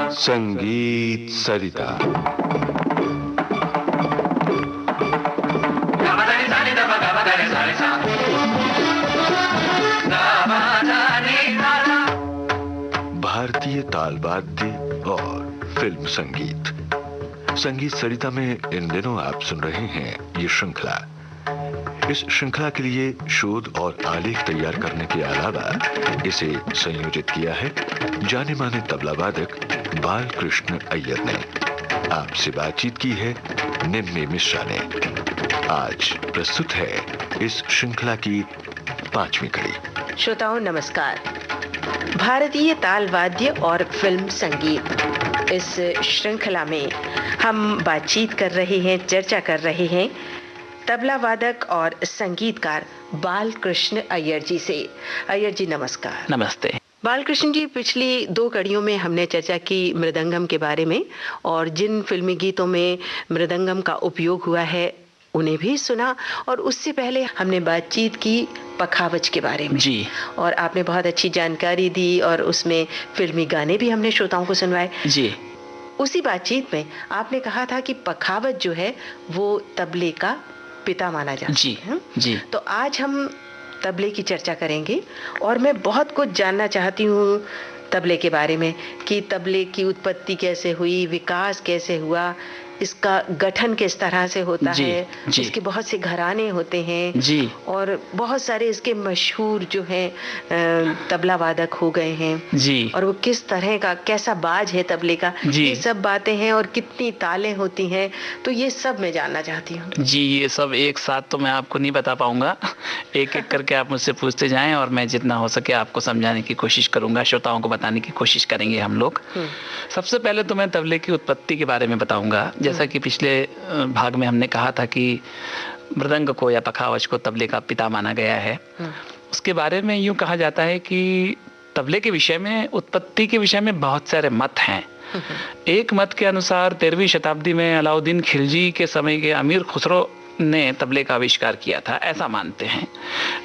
संगीत सरिता। भारतीय ताल वाद्य और फिल्म संगीत। संगीत सरिता में इन दिनों आप सुन रहे हैं ये श्रृंखला। इस श्रृंखला के लिए शोध और आलेख तैयार करने के अलावा इसे संयोजित किया है जाने माने तबला वादक बालकृष्ण अय्यर ने। आपसे बातचीत की है निम्मी मिश्रा ने। आज प्रस्तुत है इस श्रृंखला की 5वीं कड़ी। श्रोताओं नमस्कार। भारतीय ताल वाद्य और फिल्म संगीत इस श्रृंखला में हम बातचीत कर रहे हैं, चर्चा कर रहे हैं तबला वादक और संगीतकार बालकृष्ण अय्यर जी से। अय्यर जी नमस्कार। नमस्ते। बालकृष्ण जी, पिछली 2 कड़ियों में हमने चर्चा की मृदंगम के बारे में और जिन फिल्मी गीतों में मृदंगम का उपयोग हुआ है उन्हें भी सुना, और उससे पहले हमने बातचीत की पखावज के बारे में जी। और आपने बहुत अच्छी जानकारी दी और उसमें फिल्मी गाने भी हमने श्रोताओं को सुनवाए जी। उसी बातचीत में आपने कहा था कि पखावज जो है वो तबले का पिता माना जाता है। जी जी। तो आज हम तबले की चर्चा करेंगे और मैं बहुत कुछ जानना चाहती हूँ तबले के बारे में कि तबले की उत्पत्ति कैसे हुई, विकास कैसे हुआ, इसका गठन किस तरह से होता है। जी। इसके बहुत से घराने होते हैं जी। और बहुत सारे इसके मशहूर जो हैं तबला वादक हो गए हैं जी। और वो किस तरह का कैसा बाज है तबले का, ये सब बातें हैं और कितनी तालें होती हैं, तो ये सब मैं जानना चाहती हूँ। जी, ये सब एक साथ तो मैं आपको नहीं बता पाऊंगा। एक एक करके आप मुझसे पूछते जाएं और मैं जितना हो सके आपको समझाने की कोशिश करूंगा, श्रोताओं को बताने की कोशिश करेंगे हम लोग। सबसे पहले तो मैं तबले की उत्पत्ति के बारे में बताऊंगा। जैसा कि पिछले भाग में हमने कहा था कि मृदंग को या पखावज को तबले का पिता माना गया है। उसके बारे में यूं कहा जाता है कि तबले के विषय में, उत्पत्ति के विषय में बहुत सारे मत हैं। एक मत के अनुसार 13वीं शताब्दी में अलाउद्दीन खिलजी के समय के अमीर खुसरो ने तबले का आविष्कार किया था, ऐसा मानते हैं,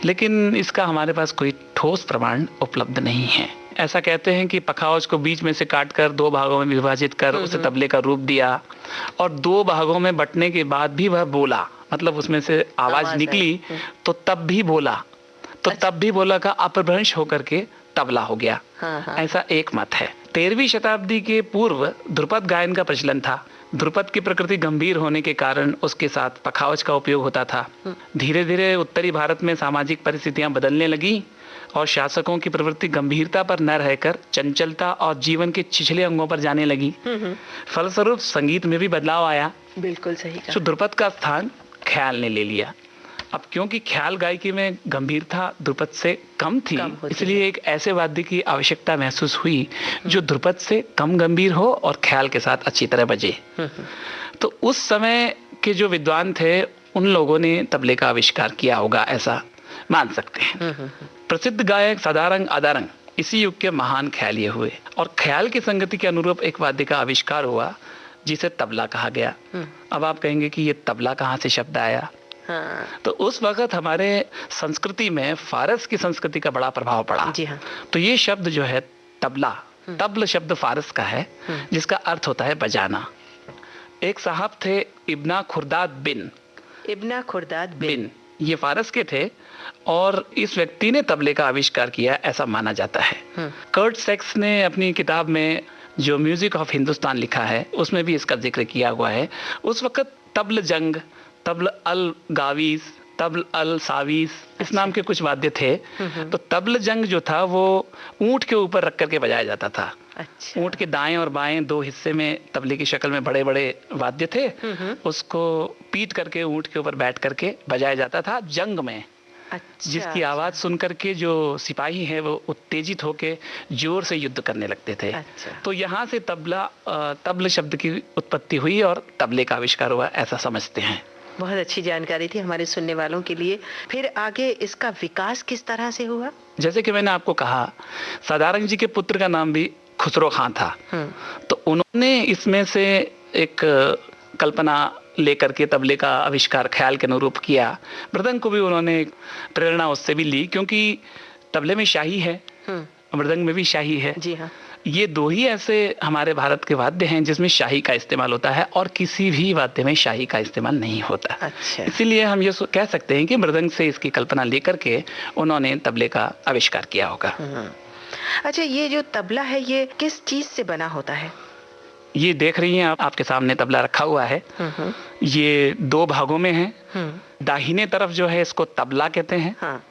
लेकिन इसका हमारे पास कोई ठोस प्रमाण उपलब्ध नहीं है। ऐसा कहते हैं कि पखावज को बीच में से काटकर 2 भागों में विभाजित कर उसे तबले का रूप दिया और 2 भागों में बंटने के बाद भी वह बोला, मतलब उसमें से आवाज निकली तो तब भी बोला, तो तब भी बोला का अपभ्रंश होकर के तबला हो गया। ऐसा एक मत है। 13वीं शताब्दी के पूर्व ध्रुपद गायन का प्रचलन था। ध्रुपद की प्रकृति गंभीर होने के कारण उसके साथ पखावज का उपयोग होता था। धीरे धीरे उत्तरी भारत में सामाजिक परिस्थितियां बदलने लगी और शासकों की प्रवृत्ति गंभीरता पर न रहकर चंचलता और जीवन के छिछले अंगों पर जाने लगी। फलस्वरूप संगीत में भी बदलाव आया। बिल्कुल सही कहा। तो ध्रुपद का स्थान ख्याल ने ले लिया। अब क्योंकि ख्याल गायकी में गंभीरता ध्रुपद से कम थी, इसलिए एक ऐसे वाद्य की आवश्यकता महसूस हुई जो ध्रुपद से कम गंभीर हो और ख्याल के साथ अच्छी तरह बजे। तो उस समय के जो विद्वान थे उन लोगों ने तबले का आविष्कार किया होगा, ऐसा मान सकते हैं। प्रसिद्ध गायक सदारंग आदारंग इसी युग के महान ख्यालीय हुए और ख्याल की संगति के अनुरूप एक वाद्य का आविष्कार हुआ जिसे तबला कहा गया। अब आप कहेंगे कि ये तबला कहाँ से शब्द आया? तो उस वक्त हमारे संस्कृति में फारस की संस्कृति का बड़ा प्रभाव पड़ा। जी हाँ। तो ये शब्द जो है तबला, तबल शब्द फारस का है जिसका अर्थ होता है बजाना। एक साहब थे इब्ना खुर्दाद बिन, ये फारस के थे और इस व्यक्ति ने तबले का आविष्कार किया, ऐसा माना जाता है। कर्ट सेक्स ने अपनी किताब में जो म्यूजिक ऑफ हिंदुस्तान लिखा है उसमें भी इसका जिक्र किया हुआ है। उस वक्त तबल जंग, तबल अल गावीज, तबल अल सावीज इस नाम के कुछ वाद्य थे। तो तबल जंग जो था वो ऊंट के ऊपर रख करके बजाया जाता था। ऊंट के दाएं और बाएं 2 हिस्से में तबले की शक्ल में बड़े बड़े वाद्य थे। उसको पीट करके ऊंट के ऊपर बैठ करके बजाया जाता था जंग में। जिसकी आवाज सुन करके जो सिपाही हैं वो उत्तेजित होके जोर से युद्ध करने लगते थे। तो यहाँ से तबल शब्द की उत्पत्ति हुई और तबले का आविष्कार हुआ, ऐसा समझते हैं। बहुत अच्छी जानकारी थी हमारे सुनने वालों के लिए। फिर आगे इसका विकास किस तरह से हुआ? जैसे कि मैंने आपको कहा, सदारंग जी के पुत्र का नाम भी खुसरो खां था। तो उन्होंने इसमें से एक कल्पना लेकर के तबले का आविष्कार ख्याल के अनुरूप किया। मृदंग को भी उन्होंने प्रेरणा उससे भी ली, क्योंकि तबले में शाही है, मृदंग में भी शाही है। जी हाँ। ये दो ही ऐसे हमारे भारत के वाद्य हैं जिसमें शाही का इस्तेमाल होता है और किसी भी वाद्य में शाही का इस्तेमाल नहीं होता। अच्छा। इसीलिए हम ये कह सकते हैं कि मृदंग से इसकी कल्पना लेकर के उन्होंने तबले का आविष्कार किया होगा। अच्छा, ये जो तबला है ये किस चीज से बना होता है? ये देख रही हैं आप, आपके सामने तबला रखा हुआ है। ये दो भागों में है। दाहिने तरफ जो है इसको तबला कहते हैं। हाँ।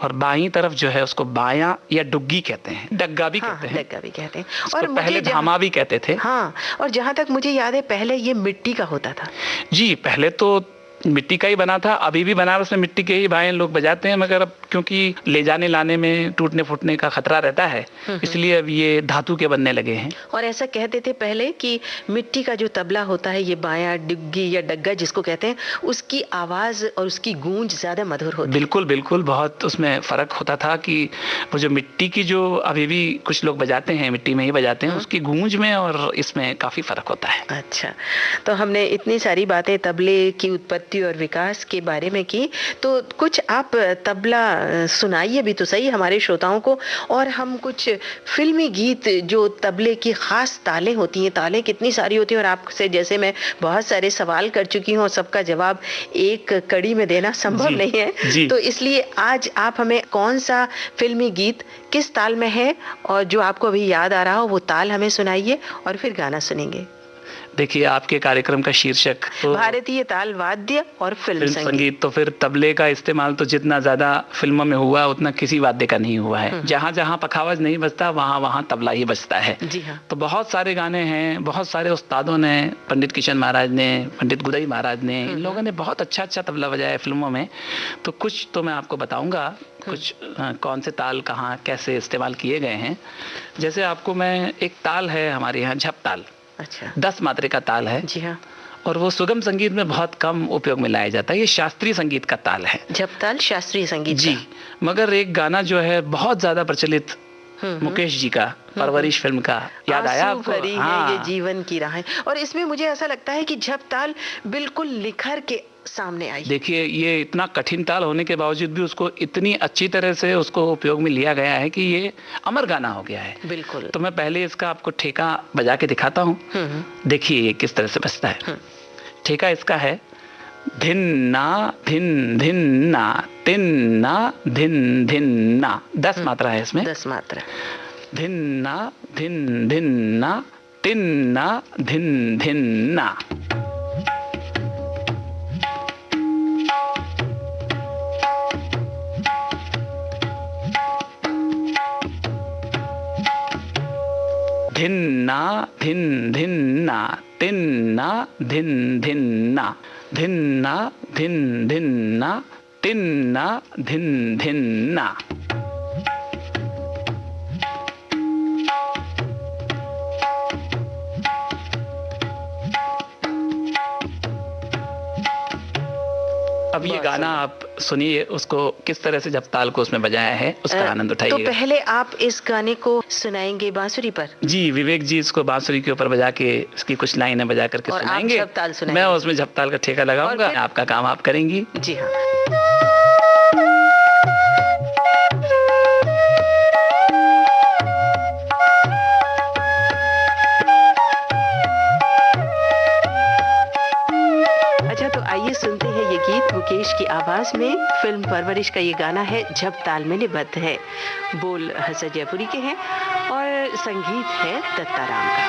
और बाईं तरफ जो है उसको बाया या डुग्गी कहते हैं, डग्गा भी कहते हैं। डग्गा भी कहते हैं। और पहले धामा भी कहते थे। हाँ, और जहां तक मुझे याद है पहले ये मिट्टी का होता था। जी, पहले तो मिट्टी का ही बना था, अभी भी बनारस में मिट्टी के ही भाई लोग बजाते हैं, मगर अब क्योंकि ले जाने लाने में टूटने फूटने का खतरा रहता है, इसलिए अब ये धातु के बनने लगे हैं। और ऐसा कहते थे पहले कि मिट्टी का जो तबला होता है, ये बाया डिग्गी या डग्गा जिसको कहते हैं, उसकी आवाज और उसकी गूंज ज्यादा मधुर होती है। बिल्कुल बिल्कुल, बहुत उसमें फर्क होता था कि वो जो मिट्टी की जो अभी भी कुछ लोग बजाते हैं, मिट्टी में ही बजाते हैं, उसकी गूंज में और इसमें काफी फर्क होता है। अच्छा, तो हमने इतनी सारी बातें तबले की उत्पत्ति और विकास के बारे में की, तो कुछ आप तबला सुनाइए भी तो सही हमारे श्रोताओं को, और हम कुछ फिल्मी गीत जो तबले की खास तालें होती हैं, तालें कितनी सारी होती हैं, और आपसे जैसे मैं बहुत सारे सवाल कर चुकी हूँ और सबका जवाब एक कड़ी में देना संभव नहीं है, तो इसलिए आज आप हमें कौन सा फिल्मी गीत किस ताल में है और जो आपको अभी याद आ रहा हो वो ताल हमें सुनाइए और फिर गाना सुनेंगे। देखिए, आपके कार्यक्रम का शीर्षक तो भारतीय ताल वाद्य और फिल्म संगीत, तो फिर तबले का इस्तेमाल तो जितना ज्यादा फिल्मों में हुआ उतना किसी वाद्य का नहीं हुआ है। जहाँ जहाँ पखावज नहीं बजता वहाँ वहाँ तबला ही बजता है। जी हाँ। तो बहुत सारे गाने हैं, बहुत सारे उस्तादों ने, पंडित किशन महाराज ने, पंडित गुदई महाराज ने, इन लोगों ने बहुत अच्छा अच्छा तबला बजाया है फिल्मों में। तो कुछ तो मैं आपको बताऊंगा, कुछ कौन से ताल कहाँ कैसे इस्तेमाल किए गए हैं। जैसे आपको मैं एक ताल है हमारे यहाँ झप ताल। अच्छा। 10 मात्रे का ताल है। जी हाँ। और वो सुगम संगीत में बहुत कम उपयोग में लाया जाता है। ये शास्त्रीय संगीत का ताल है। झप ताल शास्त्रीय संगीत जी। मगर एक गाना जो है बहुत ज्यादा प्रचलित, मुकेश जी का परवरिश फिल्म का, याद आया आपको? हाँ। ये जीवन की राहें, और इसमें मुझे ऐसा लगता है कि झप ताल बिल्कुल निखर के सामने आई। देखिए, ये इतना कठिन ताल होने के बावजूद भी उसको इतनी अच्छी तरह से उसको उपयोग में लिया गया है कि ये अमर गाना हो गया है। बिल्कुल। तो मैं पहले इसका आपको ठेका बजा के दिखाता हूँ। देखिए ये किस तरह से बजता है। ठेका इसका है धिन्ना धिन धिन्ना तिन्ना धिन धिन्ना। 10 मात्रा है इसमें। 10 मात्रा। धिन्ना धिन धिन्ना तिन्ना धिन धिन्ना। धिन्ना धिन धिन्ना तिन्ना धिन धिन्ना। धिन्ना धिन धिन्ना तिन्ना धिन धिन्ना। अब ये गाना आप सुनिए, उसको किस तरह से जब ताल को उसमें बजाया है उसका आनंद उठाइएगा। तो पहले आप इस गाने को सुनाएंगे बांसुरी पर? जी, विवेक जी इसको बांसुरी के ऊपर बजा के इसकी कुछ लाइनें बजा करके सुनाएंगे। आप झपताल सुनाएंगे। मैं उसमें झपताल का ठेका लगाऊंगा, आपका काम आप करेंगी। जी हाँ। आइए सुनते हैं ये गीत मुकेश की आवाज में। फिल्म परवरिश का ये गाना है, झप ताल में निबद्ध है। बोल हसन जयपुरी के हैं और संगीत है दत्ताराम का।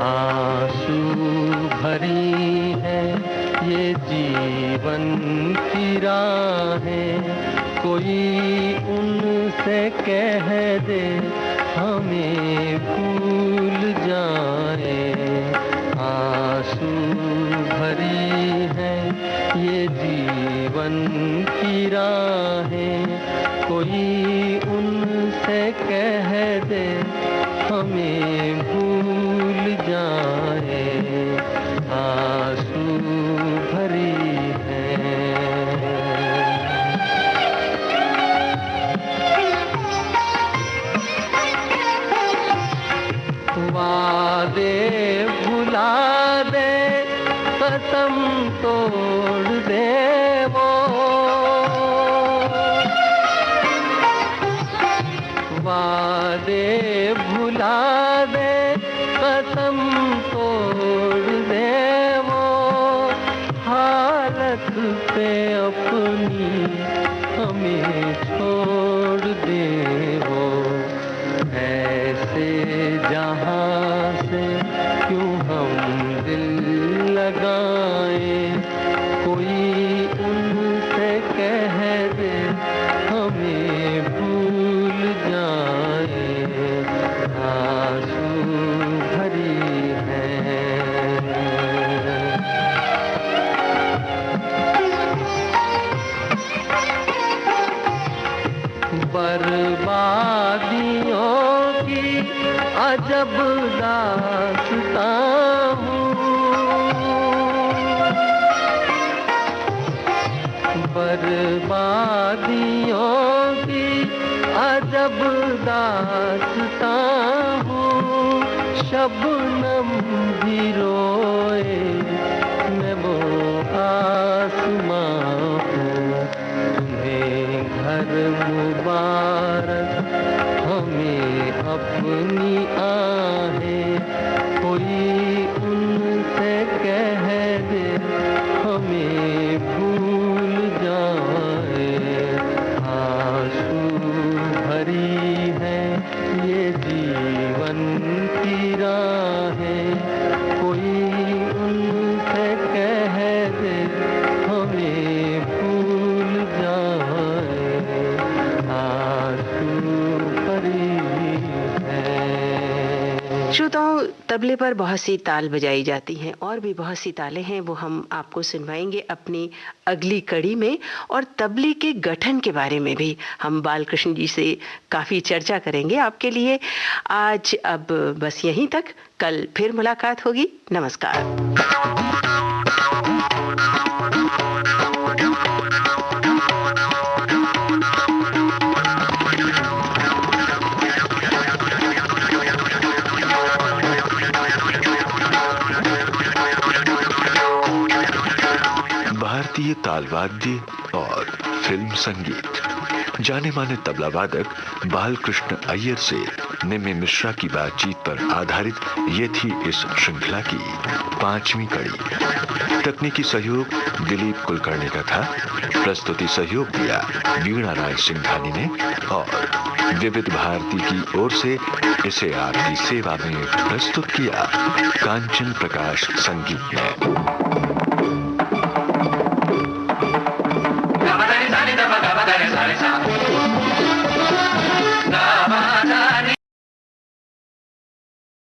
आंसू भरी है ये जीवन की राहें, कोई उनसे कह दे हमें भूल जाए। आंसू भरी है ये जीवन की राहें, कोई उनसे कह दे हमें भूल जाए। आंसू भरी है। वादे कसम तोड़ दे वो, वादे भुला दे, कसम तोड़ दे वो, हालत पे अपनी हमें छोड़ दे वो। ऐसे जहां से क्यों हम दिल लगाए, कोई उनसे कह दे हमें भूल जाए। आंसू भरी है बर्बादियों की अजब दास्तां हूँ, बर्बादियों की अजब दास्तां हूँ। शबनम भी रोए मैं वो आसमां हूँ, तुम्हें घर मुबारक हमें अपनी आहें, कोई उनसे कह दे हमें भूल जाए। आंसू भरी है ये जीवन की राहें, कोई उनसे कह दे हमें भूल जाए। आंसू भरी है। श्रोताओं, तबले पर बहुत सी ताल बजाई जाती हैं और भी बहुत सी तालें हैं, वो हम आपको सुनवाएंगे अपनी अगली कड़ी में। और तबले के गठन के बारे में भी हम बालकृष्ण जी से काफ़ी चर्चा करेंगे आपके लिए। आज अब बस यहीं तक, कल फिर मुलाकात होगी। नमस्कार। भारतीय ताल वाद्य और फिल्म संगीत। जाने माने तबला वादक बालकृष्ण अय्यर से निम्मी मिश्रा की बातचीत पर आधारित ये थी इस श्रृंखला की 5वीं कड़ी। तकनीकी सहयोग दिलीप कुलकर्णी का था। प्रस्तुति सहयोग दिया वीणा राय सिंघानी ने और विविध भारती की ओर से इसे आपकी सेवा में प्रस्तुत किया कांचन प्रकाश संगीत ने।